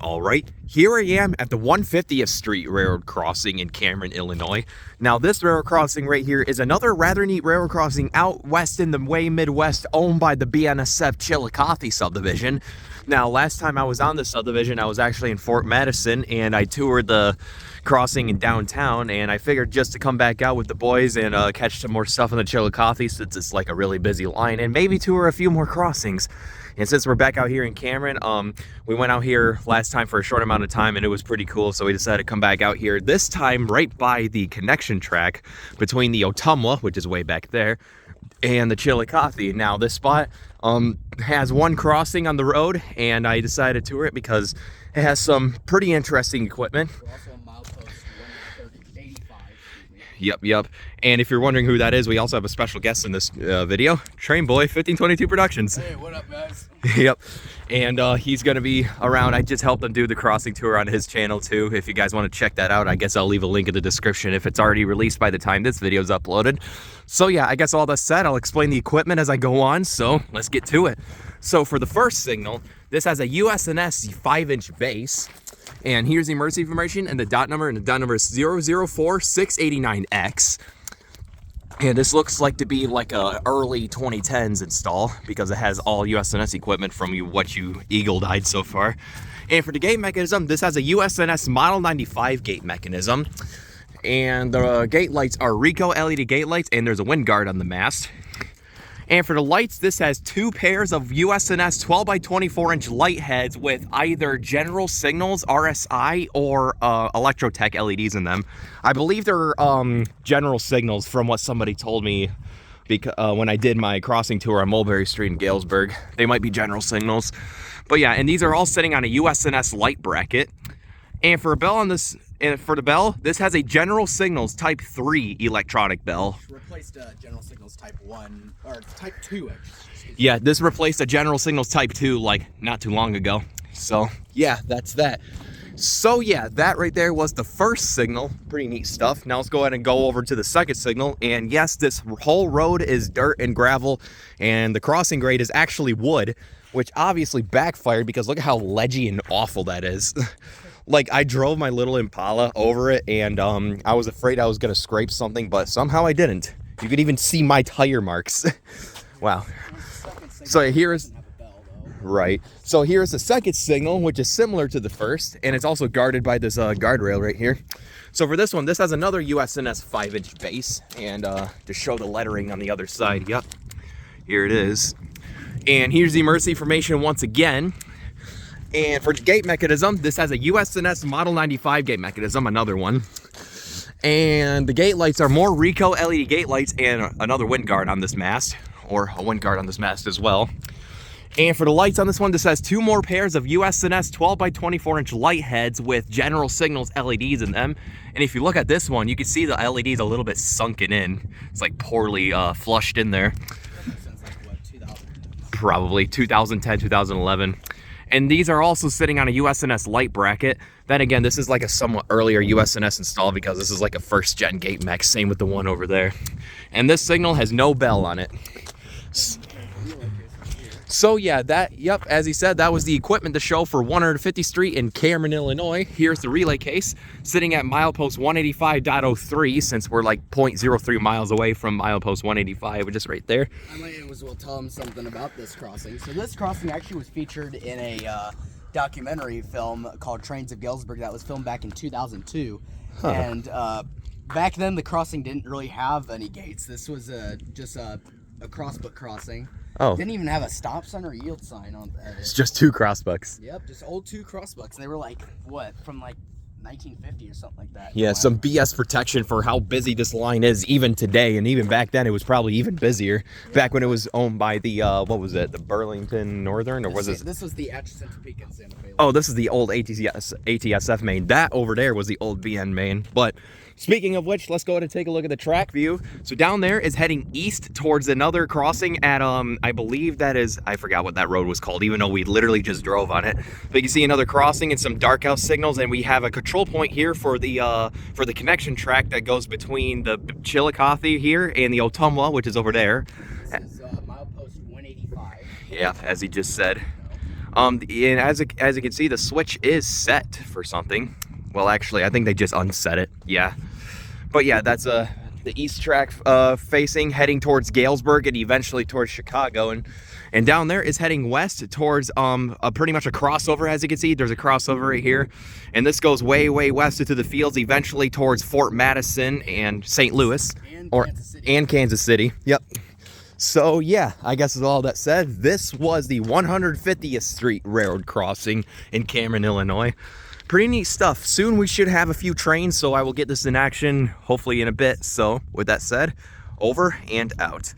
All right, here I am at the 150th Street Railroad Crossing in Cameron, Illinois. Now this railroad crossing right here is another rather neat railroad crossing out west in the way Midwest, owned by the BNSF Chillicothe subdivision. Now last time I was on this subdivision, I was actually in Fort Madison and I toured the crossing in downtown, and I figured just to come back out with the boys and catch some more stuff in the Chillicothe since it's like a really busy line, and maybe tour a few more crossings. And since we're back out here in Cameron, we went out here last time for a short amount of time and it was pretty cool, so we decided to come back out here, this time right by the connection track between the Ottumwa, which is way back there, and the Chillicothe. Now this spot has one crossing on the road, and I decided to tour it because it has some pretty interesting equipment. Yep. And if you're wondering who that is, we also have a special guest in this video, Train Boy 1522 Productions. Hey, what up, guys? Yep. And he's going to be around. I just helped him do the crossing tour on his channel too. If you guys want to check that out, I guess I'll leave a link in the description if it's already released by the time this video is uploaded. So yeah, I guess all that said, I'll explain the equipment as I go on. So let's get to it. So for the first signal, this has a US&S 5-inch base. And here's the emergency information and the dot number, is 004689X. And this looks like to be like a early 2010s install because it has all US&S equipment from what you eagle-eyed so far. And for the gate mechanism, this has a US&S Model 95 gate mechanism. And the gate lights are Rico LED gate lights, and there's a wind guard on the mast. And for the lights, this has two pairs of US&S 12 by 24 inch light heads with either General Signals RSI or Electrotech LEDs in them. I believe they're General Signals from what somebody told me when I did my crossing tour on Mulberry Street in Galesburg. They might be General Signals. But yeah, and these are all sitting on a US&S light bracket. And for a bell on this, this has a General Signals Type 3 electronic bell. Replaced General Signals Type 1, or Type 2, actually. Yeah, this replaced a General Signals Type 2 like not too long ago. So yeah, that's that. So yeah, that right there was the first signal. Pretty neat stuff. Now let's go ahead and go over to the second signal. And yes, this whole road is dirt and gravel, and the crossing grade is actually wood, which obviously backfired because look at how ledgy and awful that is. Like, I drove my little Impala over it, and I was afraid I was going to scrape something, but somehow I didn't. You could even see my tire marks. Wow. So here's... Right. So here's the second signal, which is similar to the first, and it's also guarded by this guardrail right here. So for this one, this has another US&S 5-inch base, and to show the lettering on the other side, yep, here it is. And here's the emergency information once again. And for gate mechanism, this has a US&S Model 95 gate mechanism, another one. And the gate lights are more Rico LED gate lights and another wind guard on this mast, or a wind guard on this mast as well. And for the lights on this one, this has two more pairs of US&S 12 by 24 inch light heads with General Signals LEDs in them. And if you look at this one, you can see the LEDs a little bit sunken in. It's like poorly flushed in there. Since like what, 2000? Probably 2010, 2011. And these are also sitting on a US&S light bracket. Then again, this is like a somewhat earlier US&S install because this is like a first gen gate mech, same with the one over there. And this signal has no bell on it. So yeah, yep, as he said, that was the equipment to show for 150th Street in Cameron, Illinois. Here's the relay case sitting at milepost 185.03, since we're like 0.03 miles away from milepost 185, which is right there. I might as well tell him something about this crossing. So this crossing actually was featured in a documentary film called Trains of Galesburg that was filmed back in 2002. Huh. And back then the crossing didn't really have any gates. This was just a crossbuck crossing. Oh. Didn't even have a stop sign or yield sign on it. It's just two crossbucks. Yep, just old two crossbucks. They were like, what, from like 1950 or something like that. Yeah, wow. Some BS protection for how busy this line is even today, and even back then it was probably even busier. Yeah. Back when it was owned by the, what was it, the Burlington Northern, or was it? This was the Atchison, Topeka, and Santa Fe. Oh, this is the old ATSF main. That over there was the old BN main. But speaking of which, let's go ahead and take a look at the track view. So down there is heading east towards another crossing at, I believe that is, I forgot what that road was called, even though we literally just drove on it. But you can see another crossing and some dark house signals, and we have a control point here for the connection track that goes between the Chillicothe here and the Ottumwa, which is over there. This is milepost 185. Yeah, as he just said. And as you can see, the switch is set for something. Well, actually, I think they just unset it. Yeah. But yeah, that's the east track facing, heading towards Galesburg and eventually towards Chicago. And down there is heading west towards pretty much a crossover. As you can see, there's a crossover right here. And this goes way, way west into the fields, eventually towards Fort Madison and St. Louis. And Kansas City. Yep. So yeah, I guess with all that said, this was the 150th Street Railroad crossing in Cameron, Illinois. Pretty neat stuff. Soon we should have a few trains, so I will get this in action hopefully in a bit. So with that said, over and out.